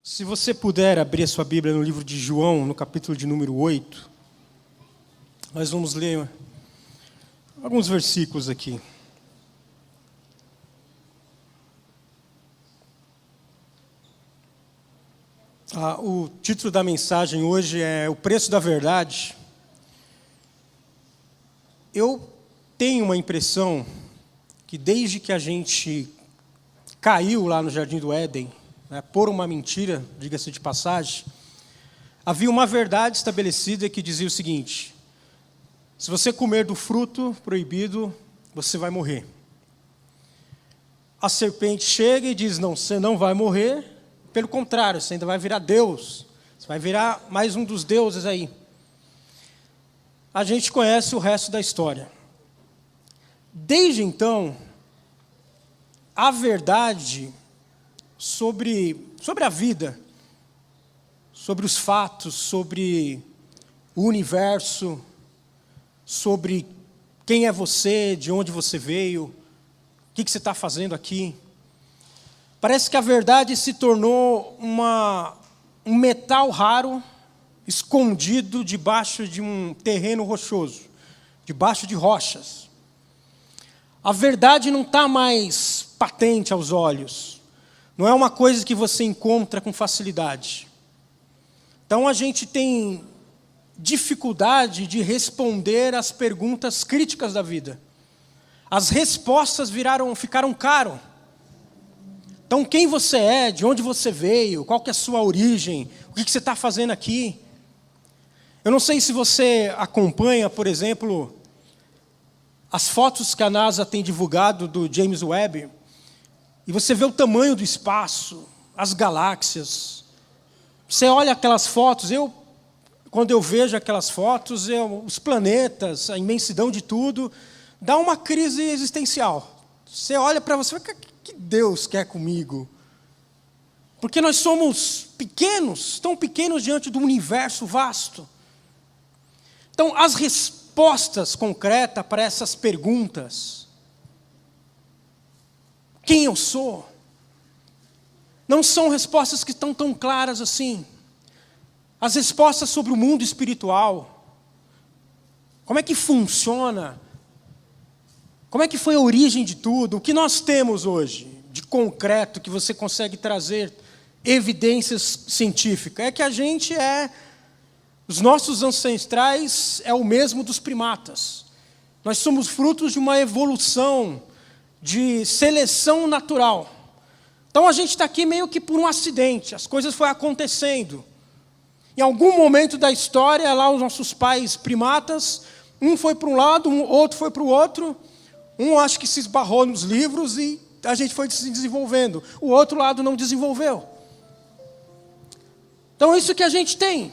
Se você puder abrir a sua Bíblia no livro de João, no capítulo de número 8, nós vamos ler alguns versículos aqui. O título da mensagem hoje é O Preço da Verdade. Eu tenho uma impressão que desde que a gente caiu lá no Jardim do Éden, por uma mentira, diga-se de passagem, havia uma verdade estabelecida que dizia o seguinte: se você comer do fruto proibido, você vai morrer. A serpente chega e diz: não, você não vai morrer, pelo contrário, você ainda vai virar Deus, você vai virar mais um dos deuses aí. A gente conhece o resto da história. Desde então, a verdade sobre a vida, sobre os fatos, sobre o universo, sobre quem é você, de onde você veio, o que você está fazendo aqui. Parece que a verdade se tornou um metal raro, escondido debaixo de um terreno rochoso, debaixo de rochas. A verdade não está mais patente aos olhos. Não é uma coisa que você encontra com facilidade. Então a gente tem dificuldade de responder às perguntas críticas da vida. As respostas ficaram caro. Então quem você é, de onde você veio, qual que é a sua origem, o que você está fazendo aqui? Eu não sei se você acompanha, por exemplo, as fotos que a NASA tem divulgado do James Webb. E você vê o tamanho do espaço, as galáxias. Você olha aquelas fotos, quando eu vejo aquelas fotos, os planetas, a imensidão de tudo, dá uma crise existencial. Você olha para você e fala: o que Deus quer comigo? Porque nós somos pequenos, tão pequenos diante do universo vasto. Então, as respostas concretas para essas perguntas, quem eu sou, não são respostas que estão tão claras assim. As respostas sobre o mundo espiritual, como é que funciona, como é que foi a origem de tudo, o que nós temos hoje de concreto que você consegue trazer evidências científicas, é que os nossos ancestrais é o mesmo dos primatas. Nós somos frutos de uma evolução, de seleção natural. Então a gente está aqui meio que por um acidente, as coisas foram acontecendo. Em algum momento da história, lá os nossos pais primatas, um foi para um lado, outro foi para o outro, um acho que se esbarrou nos livros e a gente foi se desenvolvendo, o outro lado não desenvolveu. Então isso que a gente tem,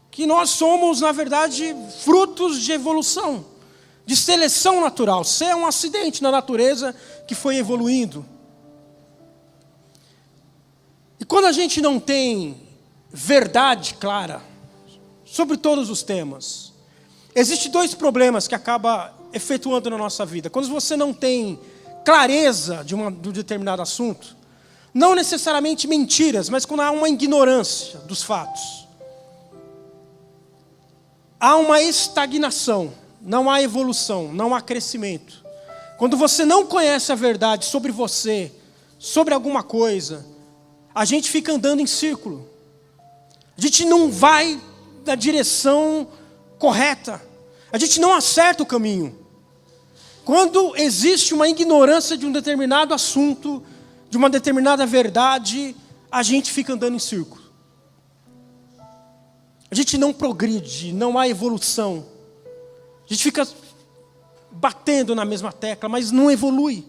que nós somos, na verdade, frutos de evolução, de seleção natural. Você é um acidente na natureza que foi evoluindo. E quando a gente não tem verdade clara sobre todos os temas, existem dois problemas que acabam efetuando na nossa vida. Quando você não tem clareza de um determinado assunto, não necessariamente mentiras, mas quando há uma ignorância dos fatos, há uma estagnação. Não há evolução, não há crescimento. Quando você não conhece a verdade sobre você, sobre alguma coisa, a gente fica andando em círculo. A gente não vai na direção correta. A gente não acerta o caminho. Quando existe uma ignorância de um determinado assunto, de uma determinada verdade, a gente fica andando em círculo. A gente não progride, não há evolução. A gente fica batendo na mesma tecla, mas não evolui.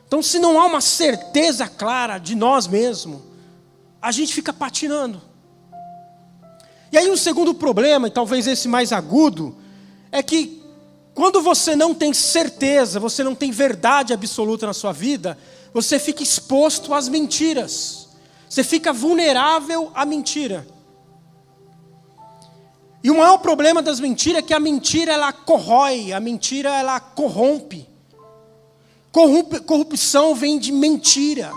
Então, se não há uma certeza clara de nós mesmos, a gente fica patinando. E aí um segundo problema, e talvez esse mais agudo, é que quando você não tem certeza, você não tem verdade absoluta na sua vida, você fica exposto às mentiras. Você fica vulnerável à mentira. E o maior problema das mentiras é que a mentira ela corrói, a mentira ela corrompe. Corrupção vem de mentira.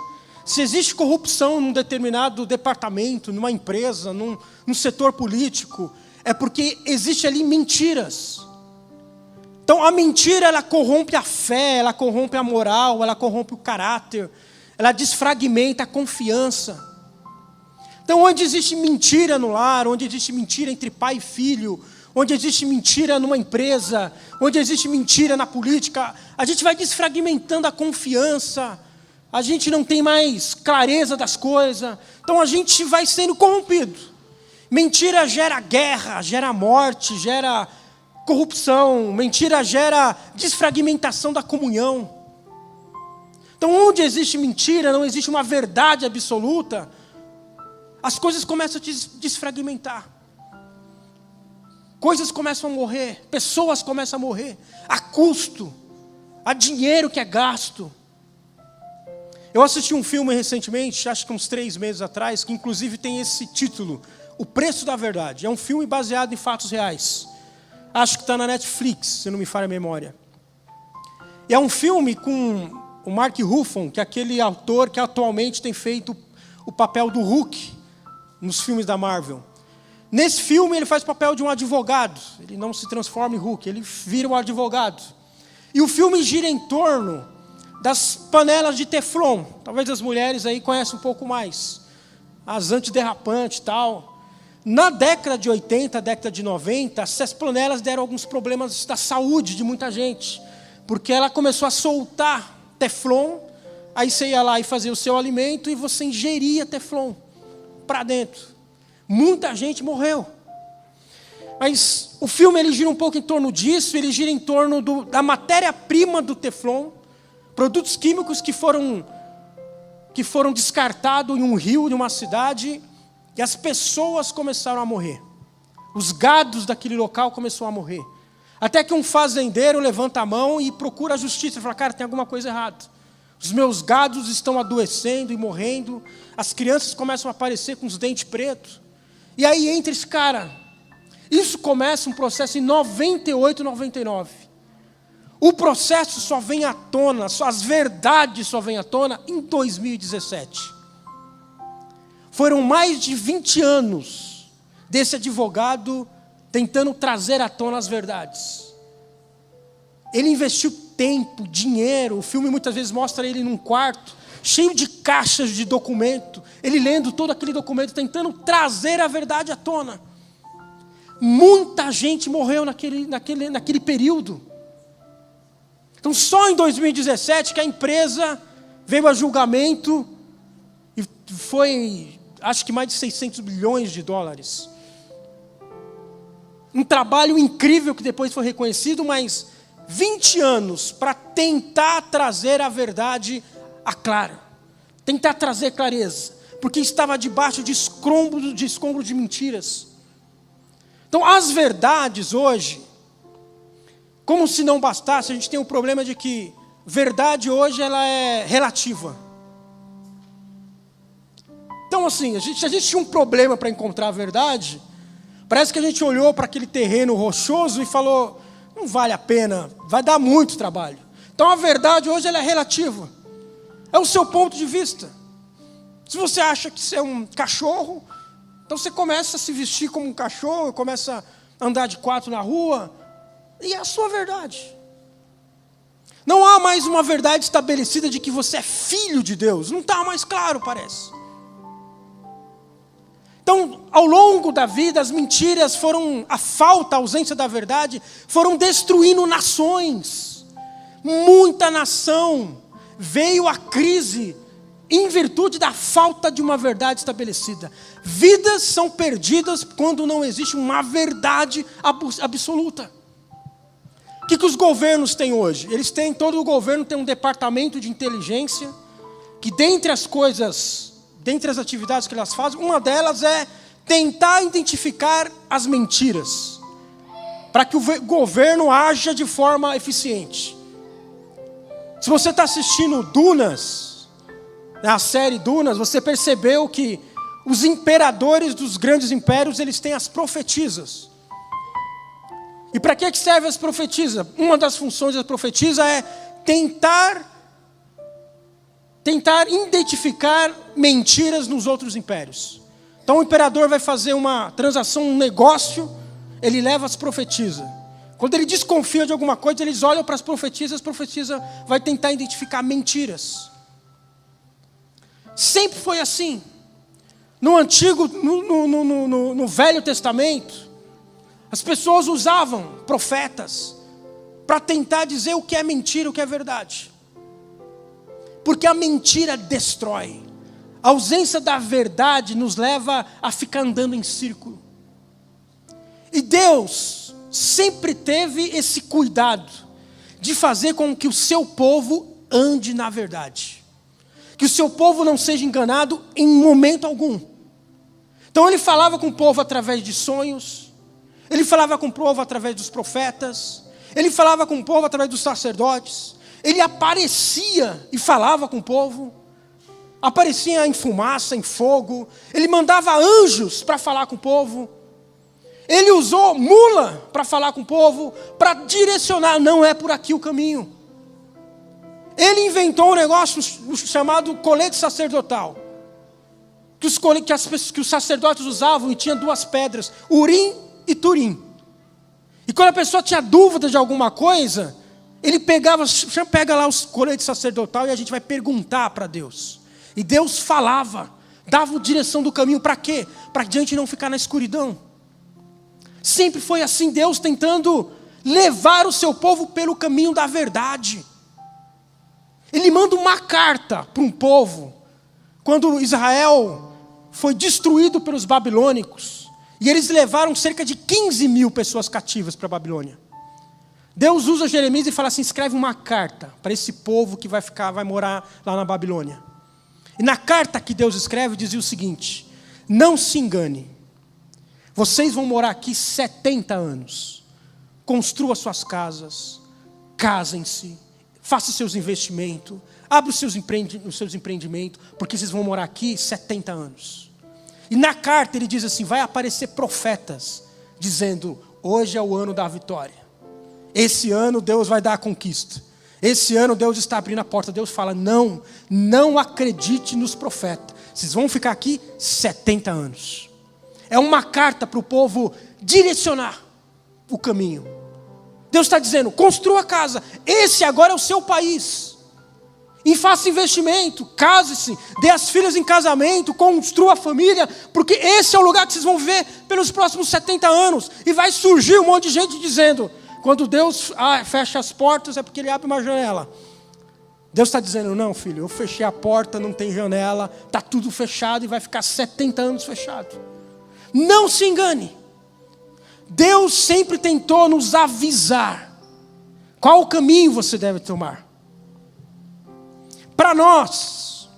Se existe corrupção num determinado departamento, numa empresa, num setor político, é porque existe ali mentiras. Então a mentira, ela corrompe a fé, ela corrompe a moral, ela corrompe o caráter, ela desfragmenta a confiança. Então onde existe mentira no lar, onde existe mentira entre pai e filho, onde existe mentira numa empresa, onde existe mentira na política, a gente vai desfragmentando a confiança, a gente não tem mais clareza das coisas, então a gente vai sendo corrompido. Mentira gera guerra, gera morte, gera corrupção, mentira gera desfragmentação da comunhão. Então onde existe mentira, não existe uma verdade absoluta, as coisas começam a desfragmentar. Coisas começam a morrer, pessoas começam a morrer, a custo, a dinheiro que é gasto. Eu assisti um filme recentemente, acho que uns 3 meses atrás, que inclusive tem esse título, O Preço da Verdade. É um filme baseado em fatos reais. Acho que está na Netflix, se não me falha a memória. E é um filme com o Mark Ruffalo, que é aquele autor que atualmente tem feito o papel do Hulk nos filmes da Marvel. Nesse filme ele faz o papel de um advogado. Ele não se transforma em Hulk, ele vira um advogado. E o filme gira em torno das panelas de Teflon. Talvez as mulheres aí conheçam um pouco mais. As antiderrapantes e tal. Na década de 80, década de 90, essas panelas deram alguns problemas da saúde de muita gente. Porque ela começou a soltar Teflon, aí você ia lá e fazia o seu alimento e você ingeria Teflon para dentro. Muita gente morreu. Mas o filme ele gira um pouco em torno disso, ele gira em torno da matéria-prima do Teflon, produtos químicos que foram descartados em um rio de uma cidade, e as pessoas começaram a morrer. Os gados daquele local começaram a morrer. Até que um fazendeiro levanta a mão e procura a justiça e fala, cara, tem alguma coisa errada. Os meus gados estão adoecendo e morrendo, as crianças começam a aparecer com os dentes pretos. E aí entra esse cara. Isso começa um processo em 98, 99. O processo só vem à tona, as verdades só vêm à tona em 2017. Foram mais de 20 anos desse advogado tentando trazer à tona as verdades. Ele investiu tempo, dinheiro, o filme muitas vezes mostra ele num quarto, cheio de caixas de documento, ele lendo todo aquele documento, tentando trazer a verdade à tona. Muita gente morreu naquele período. Então só em 2017 que a empresa veio a julgamento e foi, acho que mais de 600 bilhões de dólares. Um trabalho incrível que depois foi reconhecido, mas 20 anos para tentar trazer a verdade a clara. Tentar trazer clareza. Porque estava debaixo de escombro de mentiras. Então as verdades hoje, como se não bastasse, a gente tem um problema de que verdade hoje ela é relativa. Então assim, a gente tinha um problema para encontrar a verdade. Parece que a gente olhou para aquele terreno rochoso e falou, não vale a pena, vai dar muito trabalho. Então a verdade hoje ela é relativa. É o seu ponto de vista. Se você acha que você é um cachorro, então você começa a se vestir como um cachorro, começa a andar de 4 na rua, e é a sua verdade. Não há mais uma verdade estabelecida de que você é filho de Deus. Não está mais claro, parece. Então, ao longo da vida, as mentiras foram, a falta, a ausência da verdade, foram destruindo nações. Muita nação veio à crise em virtude da falta de uma verdade estabelecida. Vidas são perdidas quando não existe uma verdade absoluta. O que os governos têm hoje? Todo o governo tem um departamento de inteligência, que dentre as atividades que elas fazem, uma delas é tentar identificar as mentiras, para que o governo haja de forma eficiente. Se você está assistindo Dunas, a série Dunas, você percebeu que os imperadores dos grandes impérios, eles têm as profetisas. E para que servem as profetisas? Uma das funções da profetisa é tentar tentar identificar mentiras nos outros impérios. Então o imperador vai fazer uma transação, um negócio, ele leva as profetisas. Quando ele desconfia de alguma coisa, eles olham para as profetisas vai tentar identificar mentiras. Sempre foi assim. No Velho Testamento, as pessoas usavam profetas para tentar dizer o que é mentira, o que é verdade. Porque a mentira destrói. A ausência da verdade nos leva a ficar andando em círculo. E Deus sempre teve esse cuidado de fazer com que o seu povo ande na verdade. Que o seu povo não seja enganado em momento algum. Então ele falava com o povo através de sonhos. Ele falava com o povo através dos profetas. Ele falava com o povo através dos sacerdotes. Ele aparecia e falava com o povo. Aparecia em fumaça, em fogo. Ele mandava anjos para falar com o povo. Ele usou mula para falar com o povo, para direcionar, não é por aqui o caminho. Ele inventou um negócio chamado colete sacerdotal. Que os sacerdotes usavam e tinha duas pedras, Urim e Turim. E quando a pessoa tinha dúvida de alguma coisa, ele pega lá os coletes sacerdotal e a gente vai perguntar para Deus. E Deus falava, dava a direção do caminho, para quê? Para a gente não ficar na escuridão. Sempre foi assim, Deus tentando levar o seu povo pelo caminho da verdade. Ele manda uma carta para um povo, quando Israel foi destruído pelos babilônicos, e eles levaram cerca de 15 mil pessoas cativas para a Babilônia. Deus usa Jeremias e fala assim, escreve uma carta para esse povo que vai morar lá na Babilônia. E na carta que Deus escreve, dizia o seguinte, não se engane, vocês vão morar aqui 70 anos, construa suas casas, casem-se, faça seus investimentos, abra os seus empreendimentos, porque vocês vão morar aqui 70 anos. E na carta ele diz assim, vai aparecer profetas, dizendo, hoje é o ano da vitória. Esse ano Deus vai dar a conquista. Esse ano Deus está abrindo a porta. Deus fala, não acredite nos profetas. Vocês vão ficar aqui 70 anos. É uma carta para o povo direcionar o caminho. Deus está dizendo, construa a casa. Esse agora é o seu país. E faça investimento, case-se, dê as filhas em casamento, construa a família, porque esse é o lugar que vocês vão viver pelos próximos 70 anos. E vai surgir um monte de gente dizendo, quando Deus fecha as portas é porque Ele abre uma janela. Deus está dizendo, não filho, eu fechei a porta, não tem janela, está tudo fechado e vai ficar 70 anos fechado. Não se engane. Deus sempre tentou nos avisar qual o caminho você deve tomar. Para nós,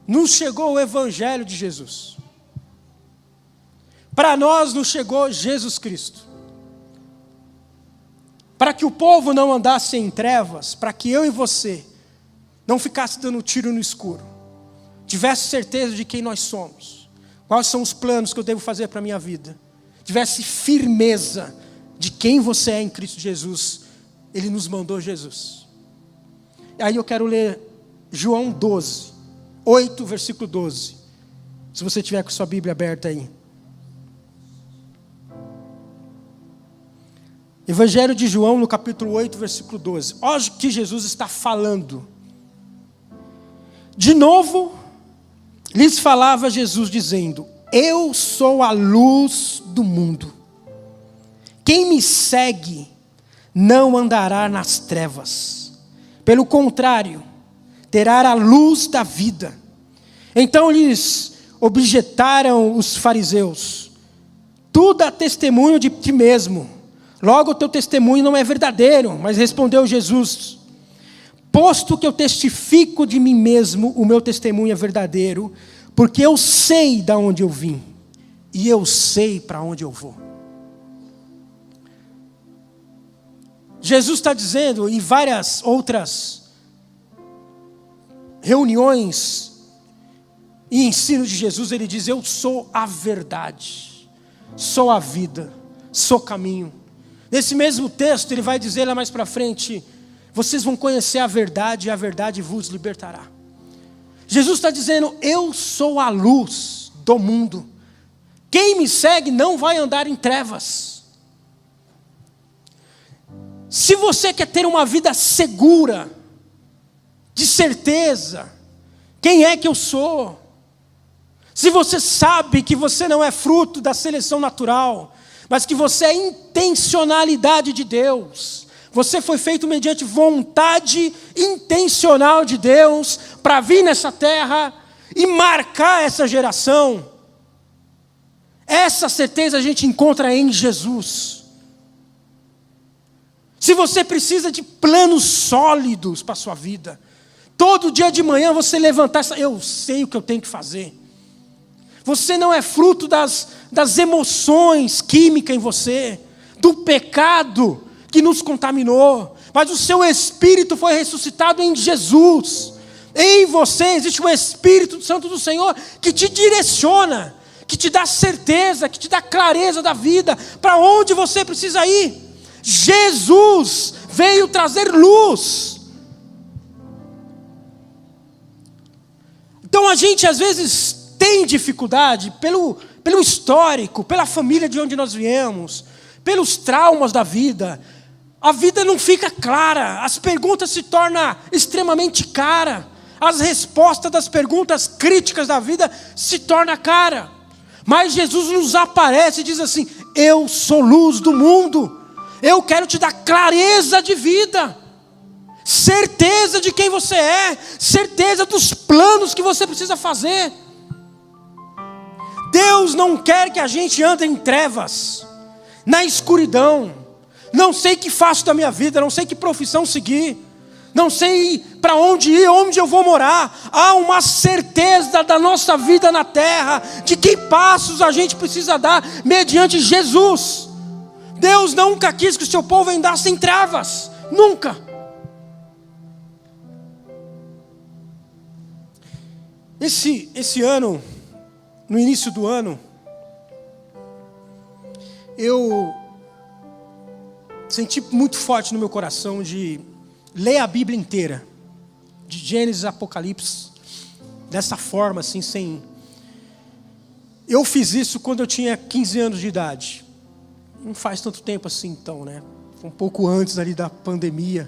nos chegou o Evangelho de Jesus. Para nós nos chegou Jesus Cristo. Para que o povo não andasse em trevas, para que eu e você não ficasse dando tiro no escuro, tivesse certeza de quem nós somos, quais são os planos que eu devo fazer para a minha vida, tivesse firmeza de quem você é em Cristo Jesus, Ele nos mandou Jesus. Aí eu quero ler João 12, 8, versículo 12. Se você tiver com sua Bíblia aberta aí. Evangelho de João, no capítulo 8, versículo 12. Olha o que Jesus está falando. De novo, lhes falava Jesus dizendo, eu sou a luz do mundo. Quem me segue não andará nas trevas. Pelo contrário, terá a luz da vida. Então lhes objetaram os fariseus, tu dá testemunho de ti mesmo, logo o teu testemunho não é verdadeiro. Mas respondeu Jesus, posto que eu testifico de mim mesmo, o meu testemunho é verdadeiro, porque eu sei de onde eu vim, e eu sei para onde eu vou. Jesus está dizendo em várias outras reuniões e ensino de Jesus, ele diz, eu sou a verdade, sou a vida, sou caminho. Nesse mesmo texto ele vai dizer lá mais para frente, vocês vão conhecer a verdade e a verdade vos libertará. Jesus está dizendo: eu sou a luz do mundo. Quem me segue não vai andar em trevas. Se você quer ter uma vida segura, de certeza, quem é que eu sou? Se você sabe que você não é fruto da seleção natural, mas que você é intencionalidade de Deus, você foi feito mediante vontade intencional de Deus para vir nessa terra e marcar essa geração. Essa certeza a gente encontra em Jesus. Se você precisa de planos sólidos para a sua vida, todo dia de manhã você levantar, eu sei o que eu tenho que fazer. Você não é fruto das emoções químicas em você, do pecado que nos contaminou, mas o seu espírito foi ressuscitado em Jesus. Em você existe o Espírito Santo do Senhor que te direciona, que te dá certeza, que te dá clareza da vida, para onde você precisa ir. Jesus veio trazer luz. Então a gente às vezes tem dificuldade pelo histórico, pela família de onde nós viemos, pelos traumas da vida. A vida não fica clara, as perguntas se tornam extremamente caras, as respostas das perguntas críticas da vida se tornam caras. Mas Jesus nos aparece e diz assim: eu sou luz do mundo, eu quero te dar clareza de vida, certeza de quem você é, certeza dos planos que você precisa fazer. Deus não quer que a gente ande em trevas, na escuridão. Não sei o que faço da minha vida, não sei que profissão seguir, não sei para onde ir, onde eu vou morar. Há uma certeza da nossa vida na terra, de que passos a gente precisa dar mediante Jesus. Deus nunca quis que o seu povo andasse em trevas, nunca. Esse ano, no início do ano, eu senti muito forte no meu coração de ler a Bíblia inteira, de Gênesis a Apocalipse, dessa forma assim, sem... Eu fiz isso quando eu tinha 15 anos de idade. Não faz tanto tempo assim então, né? Foi um pouco antes ali da pandemia.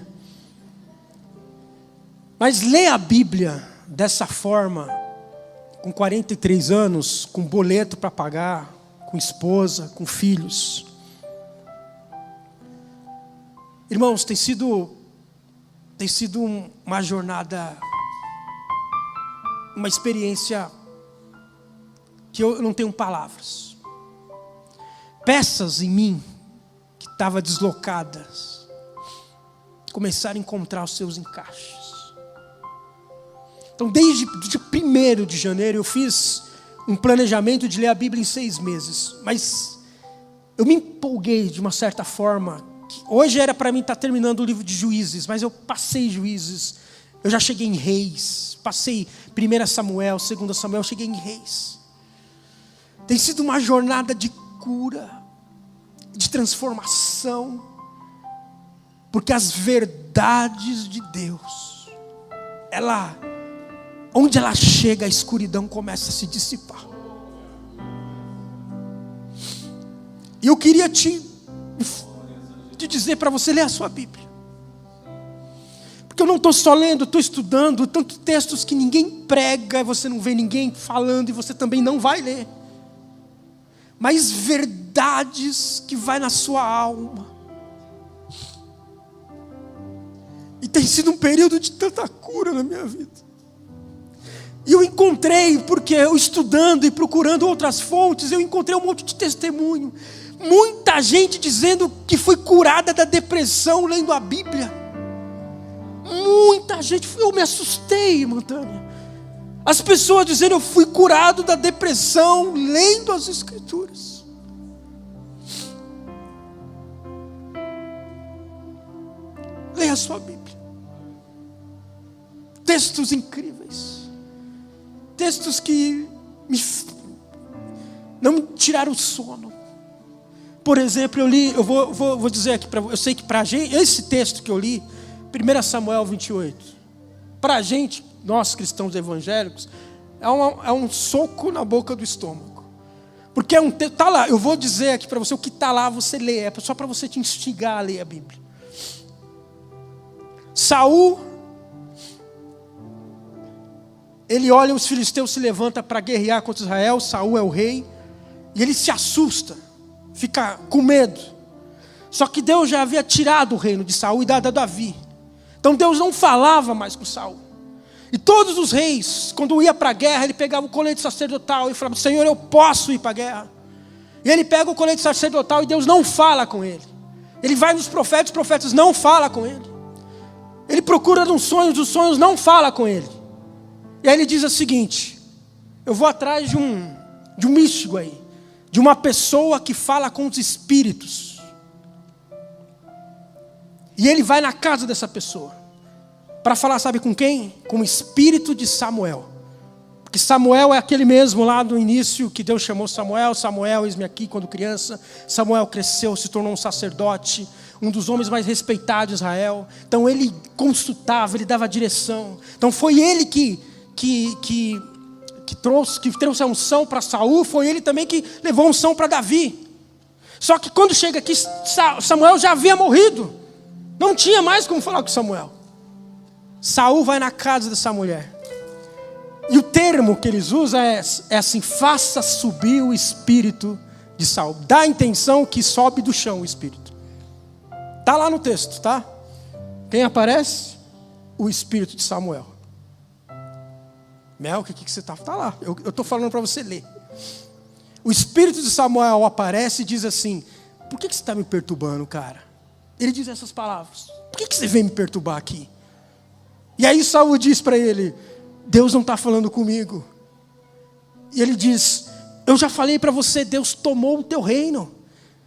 Mas ler a Bíblia dessa forma, com 43 anos, com boleto para pagar, com esposa, com filhos. Irmãos, tem sido uma jornada, uma experiência que eu não tenho palavras. Peças em mim que estavam deslocadas começaram a encontrar os seus encaixes. Então, desde o dia 1º de janeiro, eu fiz um planejamento de ler a Bíblia em 6 meses. Mas eu me empolguei de uma certa forma. Hoje era para mim estar terminando o livro de Juízes, mas eu passei Juízes. Eu já cheguei em Reis. Passei 1 Samuel, 2 Samuel, cheguei em Reis. Tem sido uma jornada de cura, de transformação. Porque as verdades de Deus, onde ela chega, a escuridão começa a se dissipar. E eu queria te dizer para você ler a sua Bíblia. Porque eu não estou só lendo, estou estudando tantos textos que ninguém prega, você não vê ninguém falando e você também não vai ler. Mas verdades que vai na sua alma. E tem sido um período de tanta cura na minha vida. E eu encontrei, porque eu estudando e procurando outras fontes, eu encontrei um monte de testemunho. Muita gente dizendo que foi curada da depressão lendo a Bíblia. Muita gente, eu me assustei, irmã Tânia. As pessoas dizendo: eu fui curado da depressão lendo as Escrituras. Leia a sua Bíblia. Textos incríveis. Textos que não me tiraram o sono. Por exemplo, eu li, eu vou dizer aqui para você, eu sei que para a gente, esse texto que eu li, 1 Samuel 28, para a gente, nós cristãos evangélicos, é um soco na boca do estômago. Porque tá lá, eu vou dizer aqui para você, o que está lá você lê, é só para você te instigar a ler a Bíblia. Saul, ele olha os filisteus se levanta para guerrear contra Israel, Saul é o rei, e ele se assusta, fica com medo. Só que Deus já havia tirado o reino de Saul e dado a Davi. Então Deus não falava mais com Saul. E todos os reis, quando ia para a guerra, ele pegava o colete sacerdotal e falava: Senhor, eu posso ir para a guerra. E ele pega o colete sacerdotal e Deus não fala com ele. Ele vai nos profetas, os profetas não falam com ele. Ele procura nos sonhos, os sonhos não falam com ele. E aí ele diz o seguinte: eu vou atrás de um místico aí, de uma pessoa que fala com os espíritos. E ele vai na casa dessa pessoa para falar, sabe com quem? Com o espírito de Samuel. Porque Samuel é aquele mesmo lá do início que Deus chamou Samuel. Samuel, eis-me aqui quando criança. Samuel cresceu, se tornou um sacerdote, um dos homens mais respeitados de Israel. Então ele consultava, ele dava direção. Então foi ele que trouxe a unção para Saul. Foi ele também que levou a unção para Davi. Só que quando chega aqui, Samuel já havia morrido. Não tinha mais como falar com Samuel. Saul vai na casa dessa mulher. E o termo que eles usam é assim: faça subir o espírito de Saul. Dá a intenção que sobe do chão o espírito. Está lá no texto, tá? Quem aparece? O espírito de Samuel. Mel, o que você está? Está lá. Eu estou falando para você ler. O espírito de Samuel aparece e diz assim: por que você está me perturbando, cara? Ele diz essas palavras: por que você vem me perturbar aqui? E aí Saul diz para ele: Deus não está falando comigo. E ele diz: eu já falei para você, Deus tomou o teu reino.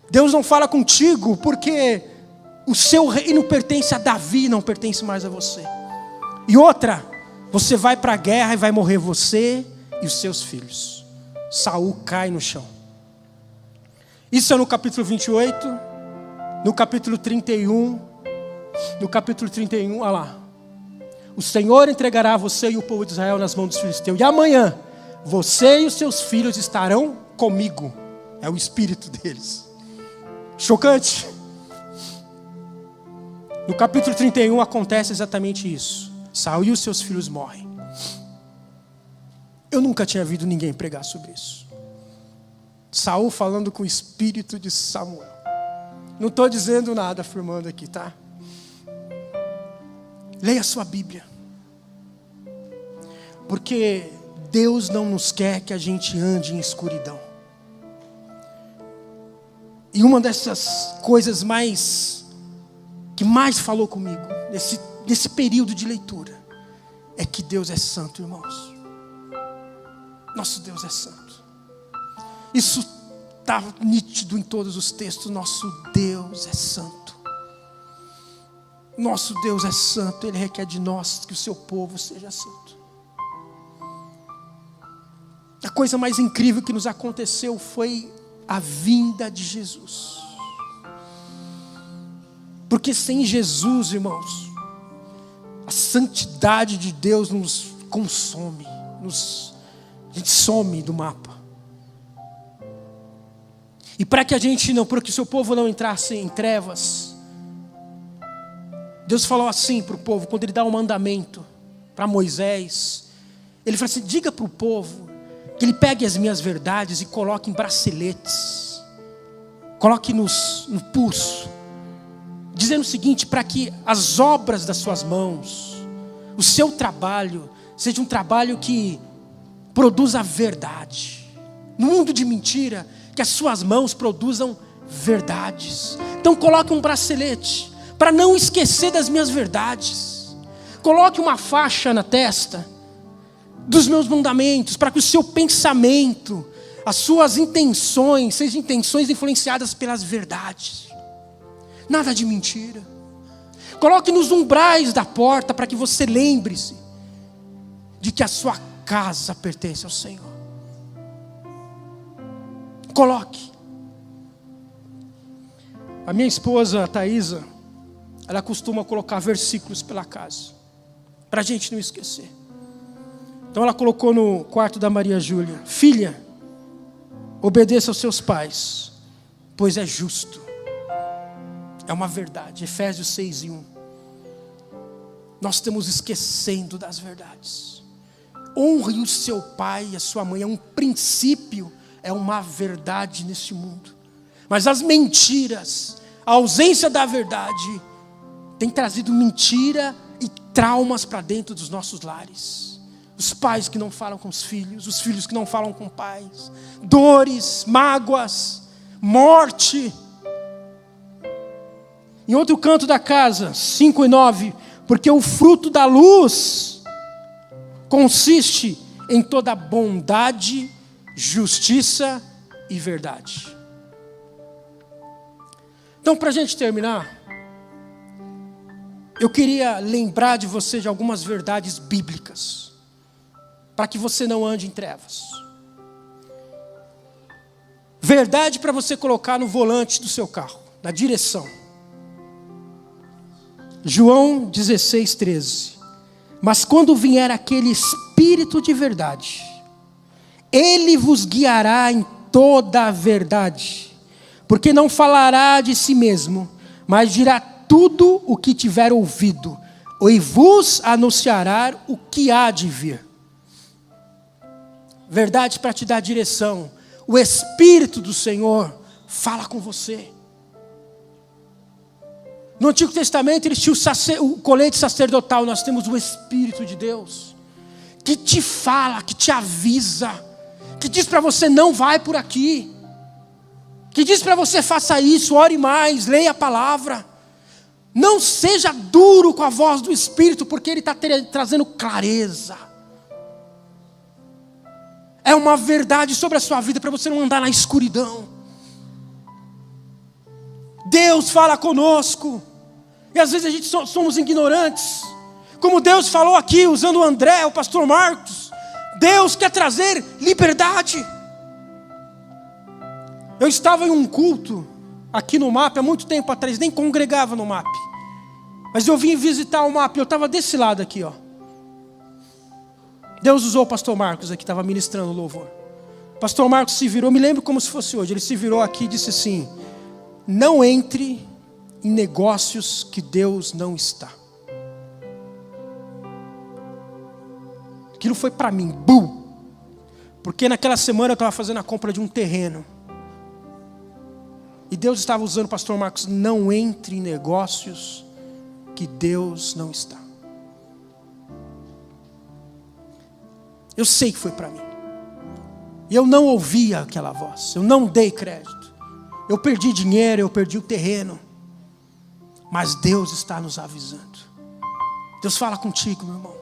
Deus não fala contigo porque o seu reino pertence a Davi, não pertence mais a você. E outra, você vai para a guerra e vai morrer você e os seus filhos. Saul cai no chão. Isso é no capítulo 28. No capítulo 31, olha lá. O Senhor entregará você e o povo de Israel nas mãos dos filisteus. E amanhã, você e os seus filhos estarão comigo. É o espírito deles. Chocante. No capítulo 31 acontece exatamente isso. Saul e os seus filhos morrem. Eu nunca tinha ouvido ninguém pregar sobre isso. Saul falando com o espírito de Samuel. Não estou dizendo nada, afirmando aqui, tá? Leia a sua Bíblia. Porque Deus não nos quer que a gente ande em escuridão. E uma dessas coisas que mais falou comigo nesse período de leitura é que Deus é santo, irmãos. Nosso Deus é santo. Isso está nítido em todos os textos. Nosso Deus é santo. Nosso Deus é santo. Ele requer de nós que o seu povo seja santo. A coisa mais incrível que nos aconteceu foi a vinda de Jesus. Porque sem Jesus, irmãos, a santidade de Deus nos consome. A gente some do mapa. E para que o seu povo não entrasse em trevas, Deus falou assim para o povo, quando Ele dá um mandamento para Moisés, Ele falou assim: diga para o povo que ele pegue as minhas verdades e coloque em braceletes, coloque no pulso, dizendo o seguinte: para que as obras das suas mãos, o seu trabalho, seja um trabalho que produza verdade. No mundo de mentira, que as suas mãos produzam verdades. Então coloque um bracelete para não esquecer das minhas verdades. Coloque uma faixa na testa dos meus mandamentos, para que o seu pensamento, as suas intenções, sejam intenções influenciadas pelas verdades. Nada de mentira. Coloque nos umbrais da porta para que você lembre-se de que a sua casa pertence ao Senhor. Coloque. A minha esposa, a Thaisa, ela costuma colocar versículos pela casa, para a gente não esquecer. Então ela colocou no quarto da Maria Júlia: filha, obedeça aos seus pais, pois é justo. É uma verdade. Efésios 6:1. Nós estamos esquecendo das verdades. Honre o seu pai e a sua mãe. É um princípio, é uma verdade neste mundo. Mas as mentiras, a ausência da verdade, tem trazido mentira e traumas para dentro dos nossos lares. Os pais que não falam com os filhos que não falam com pais, dores, mágoas, morte. Em outro canto da casa, 5:9, porque o fruto da luz consiste em toda bondade, justiça e verdade. Então, para a gente terminar, eu queria lembrar de você de algumas verdades bíblicas, para que você não ande em trevas. Verdade para você colocar no volante do seu carro, na direção. João 16:13. Mas quando vier aquele Espírito de verdade, Ele vos guiará em toda a verdade, porque não falará de si mesmo, mas dirá tudo o que tiver ouvido, e vos anunciará o que há de vir. Verdade para te dar direção. O Espírito do Senhor fala com você. No Antigo Testamento eles tinham o colete sacerdotal. Nós temos o Espírito de Deus, que te fala, que te avisa, que diz para você: não vai por aqui, que diz para você: faça isso, ore mais, leia a palavra. Não seja duro com a voz do Espírito, porque Ele está trazendo clareza. É uma verdade sobre a sua vida, para você não andar na escuridão. Deus fala conosco, e às vezes a gente somos ignorantes. Como Deus falou aqui, usando o André, o pastor Marcos, Deus quer trazer liberdade. Eu estava em um culto aqui no MAP há muito tempo atrás, nem congregava no MAP, mas eu vim visitar o MAP, eu estava desse lado aqui, ó. Deus usou o pastor Marcos aqui, estava ministrando o louvor. O pastor Marcos se virou, me lembro como se fosse hoje, ele se virou aqui e disse assim: não entre em negócios que Deus não está. Aquilo foi para mim, porque naquela semana eu estava fazendo a compra de um terreno, e Deus estava usando o pastor Marcos: não entre em negócios que Deus não está. Eu sei que foi para mim, e eu não ouvi aquela voz, eu não dei crédito, eu perdi dinheiro, eu perdi o terreno, mas Deus está nos avisando. Deus fala contigo, meu irmão.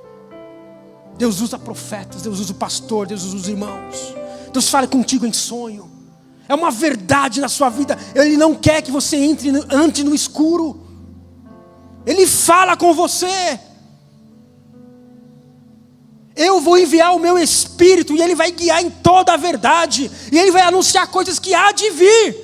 Deus usa profetas, Deus usa o pastor, Deus usa os irmãos. Deus fala contigo em sonho. É uma verdade na sua vida. Ele não quer que você ande no escuro. Ele fala com você. Eu vou enviar o meu Espírito, e Ele vai guiar em toda a verdade, e Ele vai anunciar coisas que há de vir,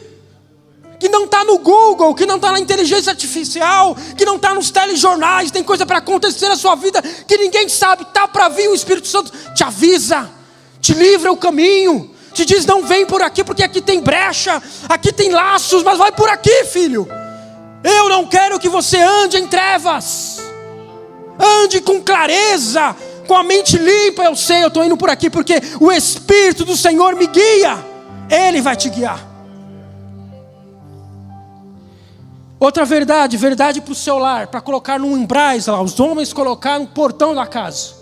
que não está no Google, que não está na inteligência artificial, que não está nos telejornais. Tem coisa para acontecer na sua vida que ninguém sabe. Está para vir. O Espírito Santo te avisa, te livra o caminho, te diz: não vem por aqui, porque aqui tem brecha, aqui tem laços, mas vai por aqui, filho. Eu não quero que você ande em trevas. Ande com clareza, com a mente limpa. Eu sei, eu estou indo por aqui porque o Espírito do Senhor me guia. Ele vai te guiar. Outra verdade para o seu lar, para colocar no umbrais lá, os homens colocar no portão da casa.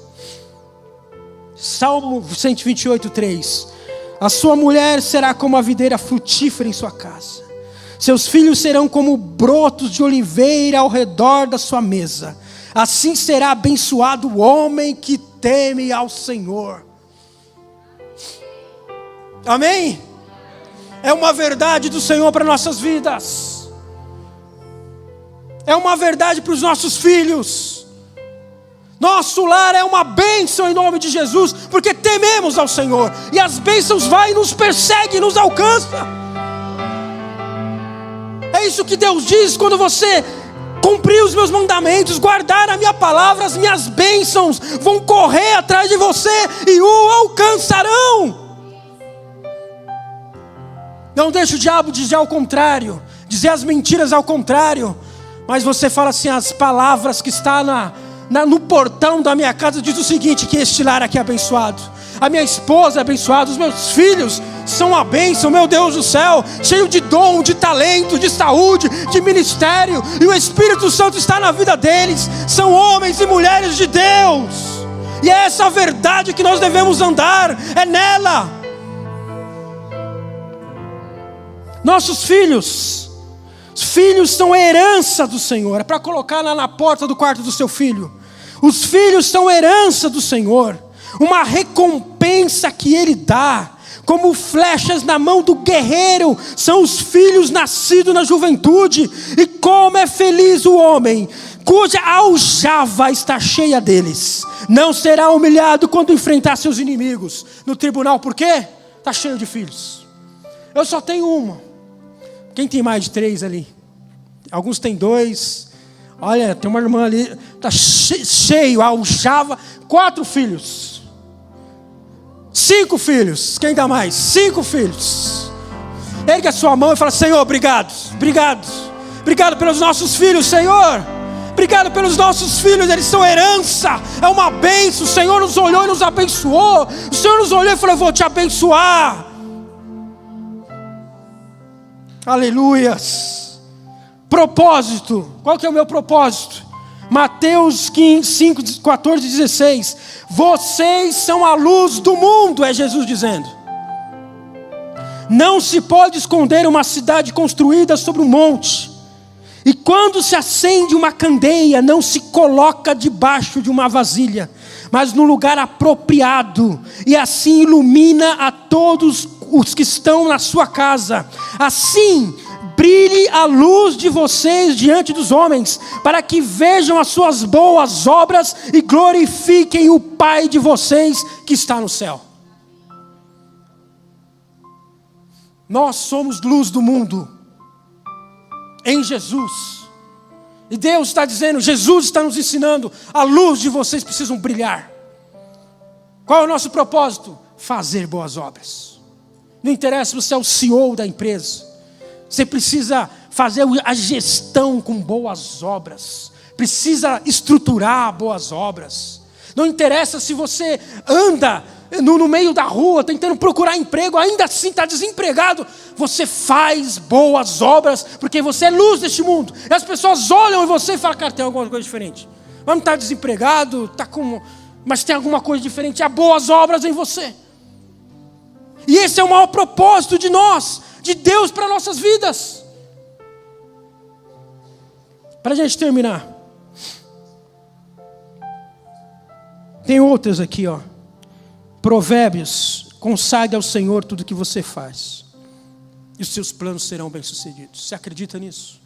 Salmo 128:3. A sua mulher será como a videira frutífera em sua casa. Seus filhos serão como brotos de oliveira ao redor da sua mesa. Assim será abençoado o homem que teme ao Senhor. Amém? É uma verdade do Senhor para nossas vidas. É uma verdade para os nossos filhos. Nosso lar é uma bênção em nome de Jesus, porque tememos ao Senhor, e as bênçãos vai e nos persegue e nos alcança. É isso que Deus diz quando você cumprir os meus mandamentos, guardar a minha palavra, as minhas bênçãos vão correr atrás de você e o alcançarão. Não deixe o diabo dizer ao contrário, dizer as mentiras ao contrário, mas você fala assim: as palavras que está no portão da minha casa diz o seguinte, que este lar aqui é abençoado, a minha esposa é abençoada, os meus filhos são uma bênção, meu Deus do céu, cheio de dom, de talento, de saúde, de ministério, e o Espírito Santo está na vida deles, são homens e mulheres de Deus, e é essa a verdade que nós devemos andar, é nela. Nossos filhos, os filhos são a herança do Senhor, é para colocar lá na porta do quarto do seu filho. Os filhos são herança do Senhor, uma recompensa que Ele dá, como flechas na mão do guerreiro, são os filhos nascidos na juventude. E como é feliz o homem, cuja aljava está cheia deles, não será humilhado quando enfrentar seus inimigos no tribunal. Por quê? Está cheio de filhos. Eu só tenho uma. Quem tem mais de 3 ali? Alguns têm 2. Olha, tem uma irmã ali, está cheio, aljava, 4 filhos. 5 filhos, quem dá mais? 5 filhos. Ergue a sua mão e fala: Senhor, obrigado, obrigado, obrigado pelos nossos filhos, Senhor. Obrigado pelos nossos filhos, eles são herança, é uma bênção. O Senhor nos olhou e nos abençoou. O Senhor nos olhou e falou: eu vou te abençoar. Aleluias. Propósito, qual que é o meu propósito? Mateus 5, 14, 16. Vocês são a luz do mundo, é Jesus dizendo. Não se pode esconder uma cidade construída sobre um monte. E quando se acende uma candeia, não se coloca debaixo de uma vasilha, mas no lugar apropriado, e assim ilumina a todos os que estão na sua casa. Assim brilhe a luz de vocês diante dos homens, para que vejam as suas boas obras e glorifiquem o Pai de vocês que está no céu. Nós somos luz do mundo em Jesus, e Deus está dizendo, Jesus está nos ensinando, a luz de vocês precisam brilhar. Qual é o nosso propósito? Fazer boas obras. Não interessa se você é o CEO da empresa, você precisa fazer a gestão com boas obras, precisa estruturar boas obras. Não interessa se você anda no meio da rua tentando procurar emprego, ainda assim está desempregado, você faz boas obras, porque você é luz deste mundo. E as pessoas olham em você e falam: cara, tem alguma coisa diferente. Mas não está desempregado, mas tem alguma coisa diferente. Há boas obras em você. E esse é o maior propósito de nós, de Deus para nossas vidas. Para a gente terminar, tem outras aqui, ó. Provérbios: consagre ao Senhor tudo que você faz, e os seus planos serão bem-sucedidos. Você acredita nisso?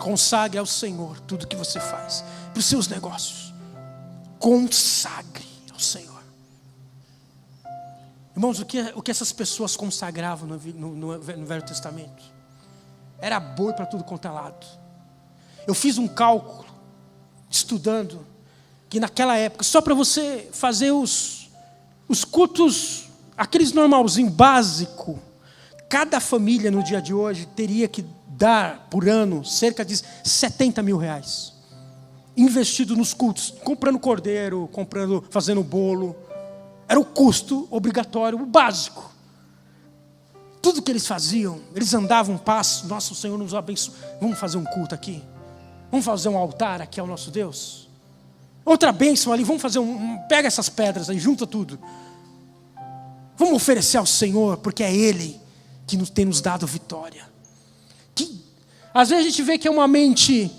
Consagre ao Senhor tudo que você faz, para os seus negócios. Consagre ao Senhor. Irmãos, o que essas pessoas consagravam no Velho Testamento? Era boi para tudo quanto é lado. Eu fiz um cálculo, estudando, que naquela época, só para você fazer os cultos, aqueles normalzinho, básico, cada família no dia de hoje teria que dar por ano cerca de 70 mil reais. Investido nos cultos, comprando cordeiro, fazendo bolo. Era o custo obrigatório, o básico. Tudo que eles faziam, eles andavam um passo. Nossa, o Senhor nos abençoe. Vamos fazer um culto aqui. Vamos fazer um altar aqui ao nosso Deus. Outra bênção ali, vamos fazer pega essas pedras aí, junta tudo. Vamos oferecer ao Senhor, porque é Ele que tem nos dado vitória. Às vezes a gente vê que é uma mente,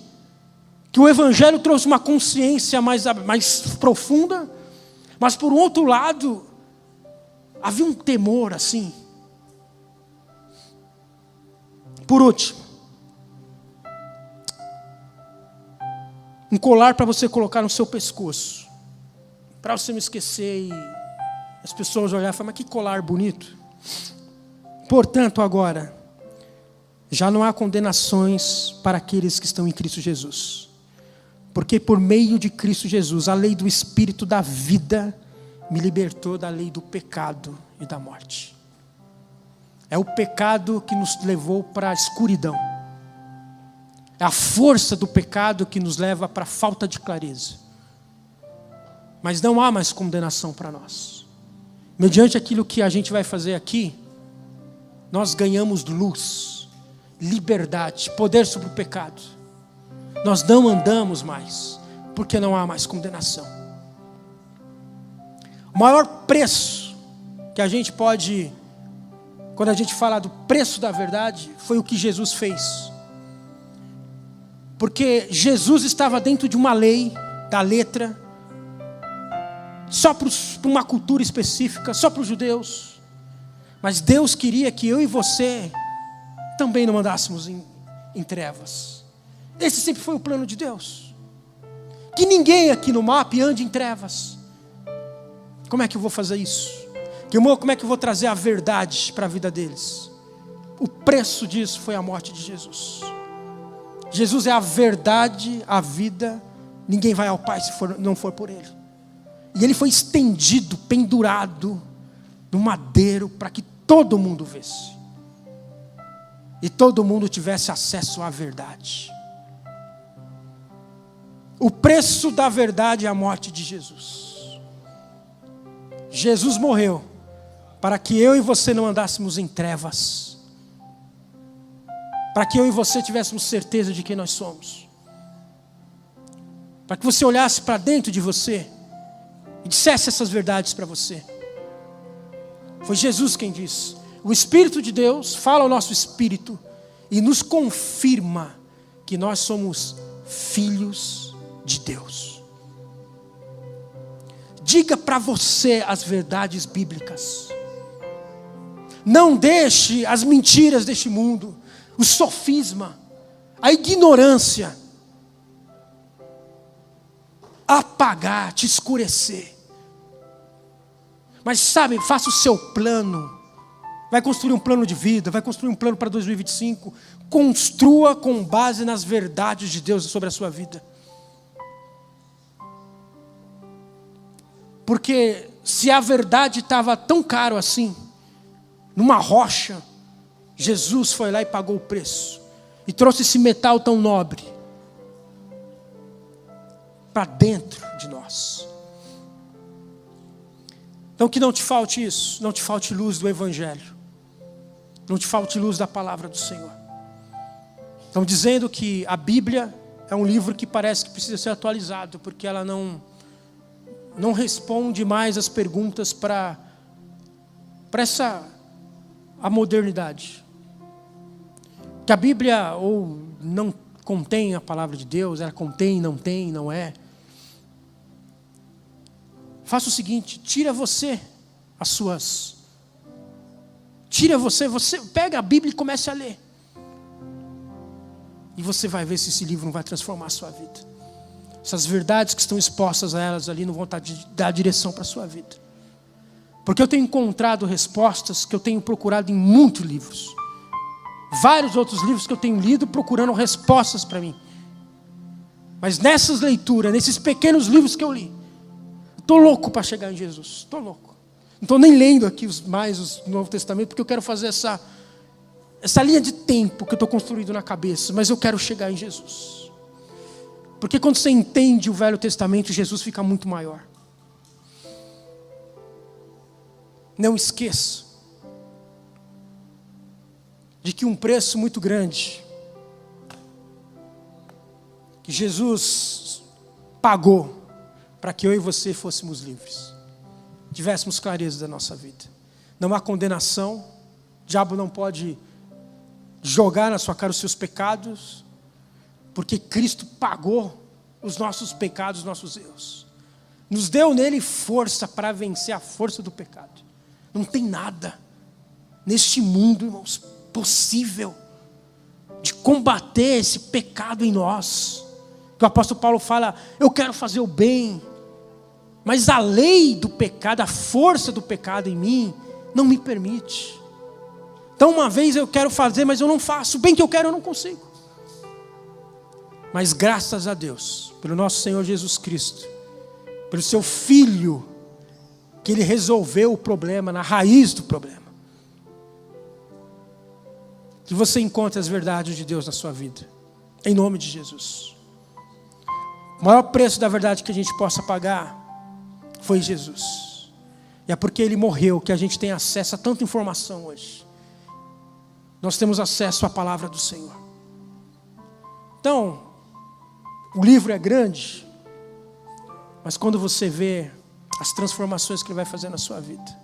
que o Evangelho trouxe uma consciência mais profunda, mas por outro lado, havia um temor assim. Por último, um colar para você colocar no seu pescoço, para você não esquecer e as pessoas olharem e falar: mas que colar bonito. Portanto, agora, já não há condenações para aqueles que estão em Cristo Jesus. Porque por meio de Cristo Jesus, a lei do Espírito da vida me libertou da lei do pecado e da morte. É o pecado que nos levou para a escuridão. É a força do pecado que nos leva para a falta de clareza. Mas não há mais condenação para nós. Mediante aquilo que a gente vai fazer aqui, nós ganhamos luz, liberdade, poder sobre o pecado. Nós não andamos mais, porque não há mais condenação. O maior preço que a gente pode, quando a gente fala do preço da verdade, foi o que Jesus fez. Porque Jesus estava dentro de uma lei, da letra, só para uma cultura específica, só para os judeus. Mas Deus queria que eu e você também não andássemos em trevas. Esse sempre foi o plano de Deus. Que ninguém aqui no MAP ande em trevas. Como é que eu vou fazer isso? Como é que eu vou trazer a verdade para a vida deles? O preço disso foi a morte de Jesus. Jesus é a verdade, a vida. Ninguém vai ao Pai se não for por Ele. E Ele foi estendido, pendurado no madeiro para que todo mundo visse. E todo mundo tivesse acesso à verdade. O preço da verdade é a morte de Jesus. Jesus morreu para que eu e você não andássemos em trevas. Para que eu e você tivéssemos certeza de quem nós somos. Para que você olhasse para dentro de você e dissesse essas verdades para você. Foi Jesus quem disse. O Espírito de Deus fala ao nosso espírito e nos confirma que nós somos filhos de Deus. Diga para você as verdades bíblicas. Não deixe as mentiras deste mundo, o sofisma, a ignorância apagar, te escurecer. Mas sabe, faça o seu plano. Vai construir um plano de vida, vai construir um plano para 2025. Construa com base nas verdades de Deus sobre a sua vida. Porque se a verdade estava tão caro assim, numa rocha, Jesus foi lá e pagou o preço. E trouxe esse metal tão nobre para dentro de nós. Então que não te falte isso, não te falte luz do Evangelho, não te falte luz da palavra do Senhor. Estão dizendo que a Bíblia é um livro que parece que precisa ser atualizado, porque ela não responde mais as perguntas para a modernidade. Que a Bíblia ou não contém a palavra de Deus, ela contém, não tem, não é. Faça o seguinte, tira você pega a Bíblia e comece a ler. E você vai ver se esse livro não vai transformar a sua vida. Essas verdades que estão expostas a elas ali não vão dar direção para a sua vida. Porque eu tenho encontrado respostas que eu tenho procurado em muitos livros. Vários outros livros que eu tenho lido procurando respostas para mim. Mas nessas leituras, nesses pequenos livros que eu li, estou louco para chegar em Jesus. Estou louco. Não estou nem lendo aqui o Novo Testamento, porque eu quero fazer essa linha de tempo que eu estou construindo na cabeça. Mas eu quero chegar em Jesus. Porque quando você entende o Velho Testamento, Jesus fica muito maior. Não esqueça de que um preço muito grande que Jesus pagou para que eu e você fôssemos livres, tivéssemos clareza da nossa vida. Não há condenação, o diabo não pode jogar na sua cara os seus pecados, porque Cristo pagou os nossos pecados, os nossos erros. Nos deu nele força para vencer a força do pecado. Não tem nada neste mundo, irmãos, possível de combater esse pecado em nós. Que o apóstolo Paulo fala, eu quero fazer o bem, mas a lei do pecado, a força do pecado em mim, não me permite. Então uma vez eu quero fazer, mas eu não faço. Bem que eu quero, eu não consigo. Mas graças a Deus, pelo nosso Senhor Jesus Cristo, pelo seu Filho, que Ele resolveu o problema, na raiz do problema. Que você encontre as verdades de Deus na sua vida. Em nome de Jesus. O maior preço da verdade que a gente possa pagar foi Jesus. E é porque Ele morreu que a gente tem acesso a tanta informação hoje. Nós temos acesso à palavra do Senhor. Então, o livro é grande, mas quando você vê as transformações que Ele vai fazer na sua vida,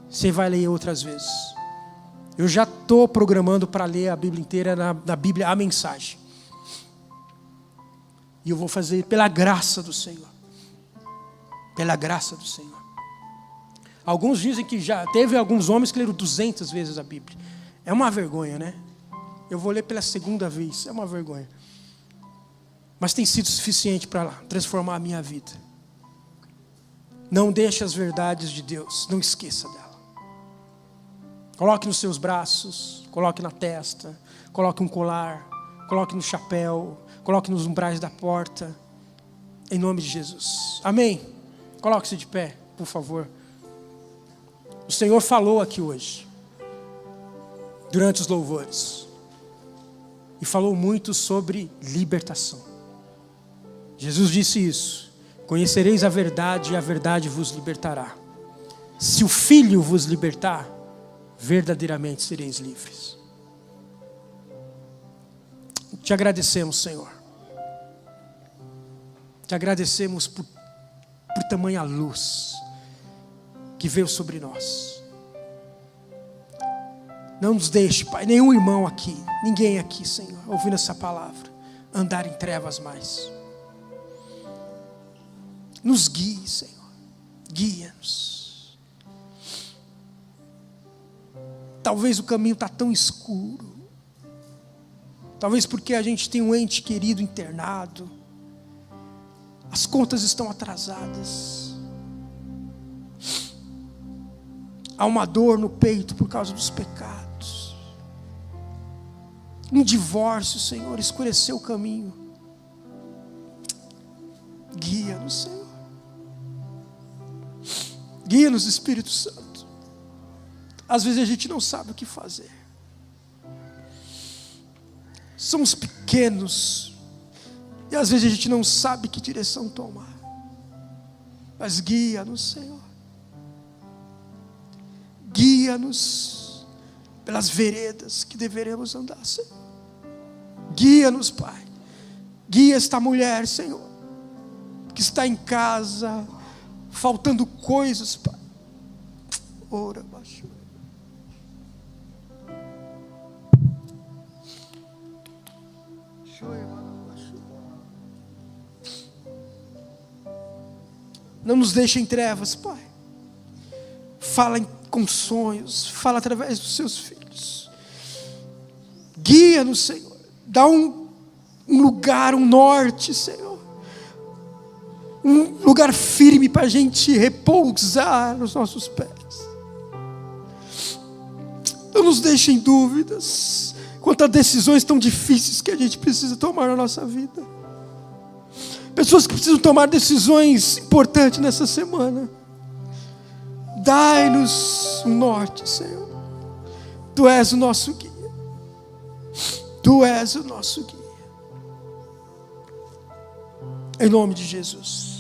você vai ler outras vezes. Eu já estou programando para ler a Bíblia inteira, na Bíblia, a mensagem. E eu vou fazer pela graça do Senhor. Pela graça do Senhor. Alguns dizem que já teve alguns homens que leram 200 vezes a Bíblia. É uma vergonha, né? Eu vou ler pela segunda vez, é uma vergonha. Mas tem sido suficiente para transformar a minha vida. Não deixe as verdades de Deus, não esqueça dela. Coloque nos seus braços, coloque na testa, coloque um colar, coloque no chapéu, coloque nos umbrais da porta, em nome de Jesus. Amém? Coloque-se de pé, por favor. O Senhor falou aqui hoje, durante os louvores, e falou muito sobre libertação. Jesus disse isso: conhecereis a verdade e a verdade vos libertará. Se o Filho vos libertar, verdadeiramente sereis livres. Te agradecemos, Senhor. Te agradecemos por tamanha luz que veio sobre nós. Não nos deixe, Pai, nenhum irmão aqui, ninguém aqui, Senhor, ouvindo essa palavra, andar em trevas mais. Nos guie, Senhor. Guia-nos. Talvez o caminho está tão escuro. Talvez porque a gente tem um ente querido internado. As contas estão atrasadas. Há uma dor no peito por causa dos pecados. Um divórcio, Senhor, escureceu o caminho. Guia-nos, Senhor. Guia-nos, Espírito Santo. Às vezes a gente não sabe o que fazer. Somos pequenos. E às vezes a gente não sabe que direção tomar. Mas guia-nos, Senhor. Guia-nos pelas veredas que deveremos andar, Senhor. Guia-nos, Pai. Guia esta mulher, Senhor, que está em casa, faltando coisas, Pai. Ora, baixo. Não nos deixe em trevas, Pai. Fala com sonhos, fala através dos seus filhos. Guia-nos, Senhor. Dá um lugar, um norte, Senhor. Um lugar firme para a gente repousar nos nossos pés. Não nos deixe em dúvidas quanto a decisões tão difíceis que a gente precisa tomar na nossa vida. Pessoas que precisam tomar decisões importantes nessa semana. Dai-nos um norte, Senhor. Tu és o nosso guia. Tu és o nosso guia. Em nome de Jesus.